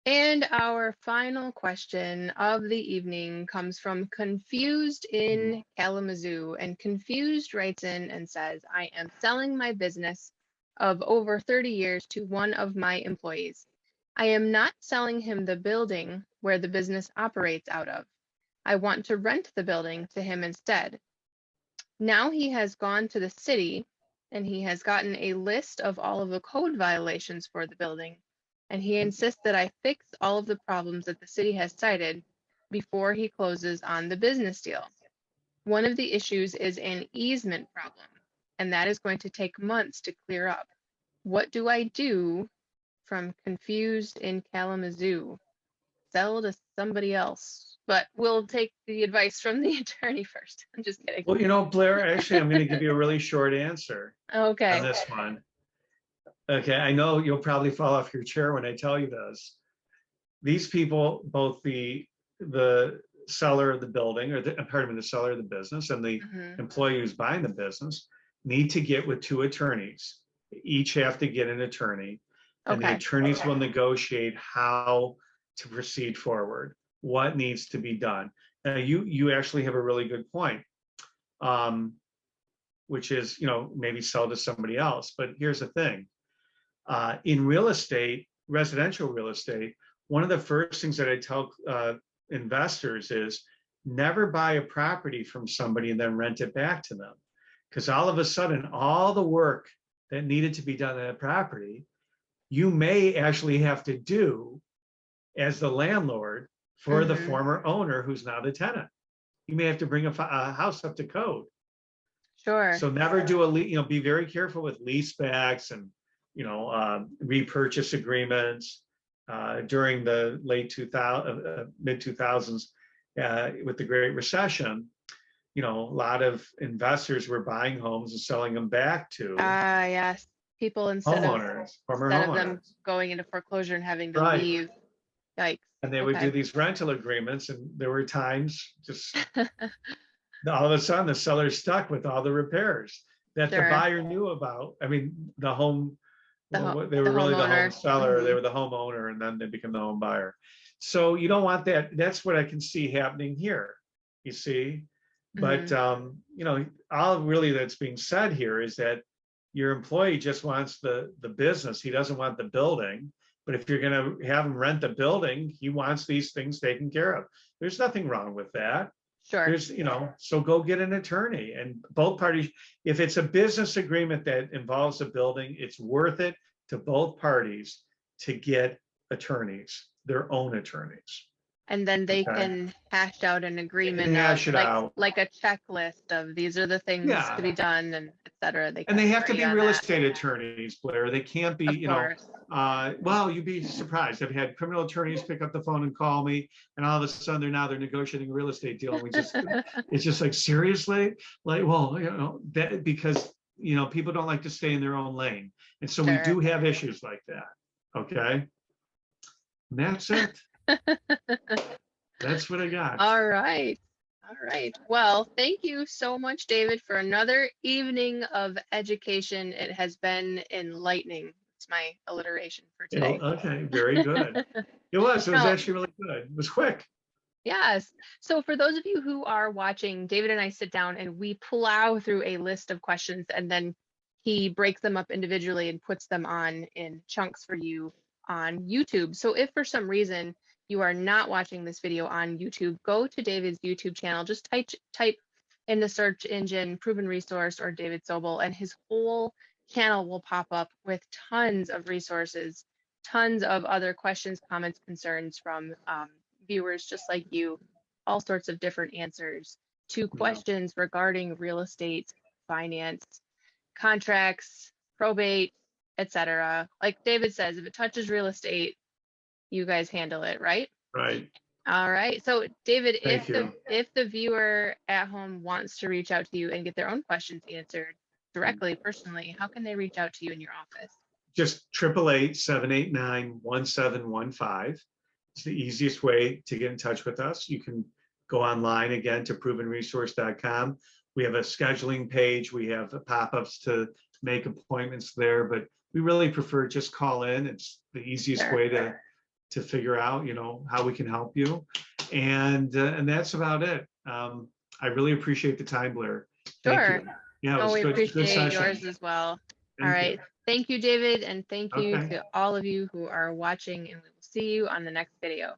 And our final question of the evening comes from Confused in Kalamazoo. And Confused writes in and says, I am selling my business of over 30 years to one of my employees. I am not selling him the building where the business operates out of. I want to rent the building to him instead. Now he has gone to the city and he has gotten a list of all of the code violations for the building. And he insists that I fix all of the problems that the city has cited before he closes on the business deal. One of the issues is an easement problem, and that is going to take months to clear up. What do I do? From Confused in Kalamazoo. Sell to somebody else. But we'll take the advice from the attorney first. I'm just kidding. Well, Blair, actually, I'm going to give you a really short answer Okay. on this one. Okay, I know you'll probably fall off your chair when I tell you this. These people, both the seller of the building, or the seller of the business, and the employee who's buying the business, need to get with two attorneys. Each have to get an attorney, and the attorneys will negotiate how to proceed forward, what needs to be done. Now, you actually have a really good point, which is, maybe sell to somebody else. But here's the thing. In real estate, residential real estate, one of the first things that I tell investors is never buy a property from somebody and then rent it back to them. Because all of a sudden, all the work that needed to be done on that property, you may actually have to do as the landlord for the former owner who's now the tenant. You may have to bring a house up to code. Sure. So never do be very careful with lease backs and repurchase agreements during the mid 2000s with the Great Recession. A lot of investors were buying homes and selling them back to yes, people instead former of homeowners, them going into foreclosure and having to leave. Yikes. And they would do these rental agreements, and there were times just all of a sudden the seller's stuck with all the repairs that the buyer knew about. I mean, they were really the home seller, they were the homeowner, and then they become the home buyer. So you don't want that. That's what I can see happening here, you see. But all really that's being said here is that your employee just wants the business. He doesn't want the building. But if you're going to have him rent the building, he wants these things taken care of. There's nothing wrong with that. Sure. There's, so go get an attorney. And both parties, if it's a business agreement that involves a building, it's worth it to both parties to get attorneys, their own attorneys. And then they can hash out an agreement like a checklist of these are the things to be done, and et cetera. And they have to be real estate attorneys, Blair. They can't be, well, you'd be surprised. I've had criminal attorneys pick up the phone and call me, and all of a sudden they're negotiating a real estate deal. And it's just like, seriously? Like, well, that because, people don't like to stay in their own lane. And so we do have issues like that. Okay. And that's it. That's what I got. All right. Well, thank you so much, David, for another evening of education. It has been enlightening. It's my alliteration for today. Okay, very good. It was actually really good. It was quick. Yes. So for those of you who are watching, David and I sit down and we plow through a list of questions, and then he breaks them up individually and puts them on in chunks for you on YouTube. So if for some reason you are not watching this video on YouTube, go to David's YouTube channel. Just type in the search engine Proven Resource or David Sobel, and his whole channel will pop up with tons of resources, tons of other questions, comments, concerns from viewers just like you, all sorts of different answers to questions regarding real estate, finance, contracts, probate, etc. Like David says, if it touches real estate, you guys handle it, right? Right. All right. So David, if the viewer at home wants to reach out to you and get their own questions answered directly, personally, how can they reach out to you in your office? Just 888-789-1715. It's the easiest way to get in touch with us. You can go online again to provenresource.com. We have a scheduling page. We have pop-ups to make appointments there, but we really prefer just call in. It's the easiest way to to figure out, how we can help you. And that's about it. I really appreciate the time, Blair. Thank Sure. you. Yeah, it Oh, was we good appreciate session. yours as well. All Thank right. you. Thank you, David, and thank you Okay. to all of you who are watching, and we will see you on the next video.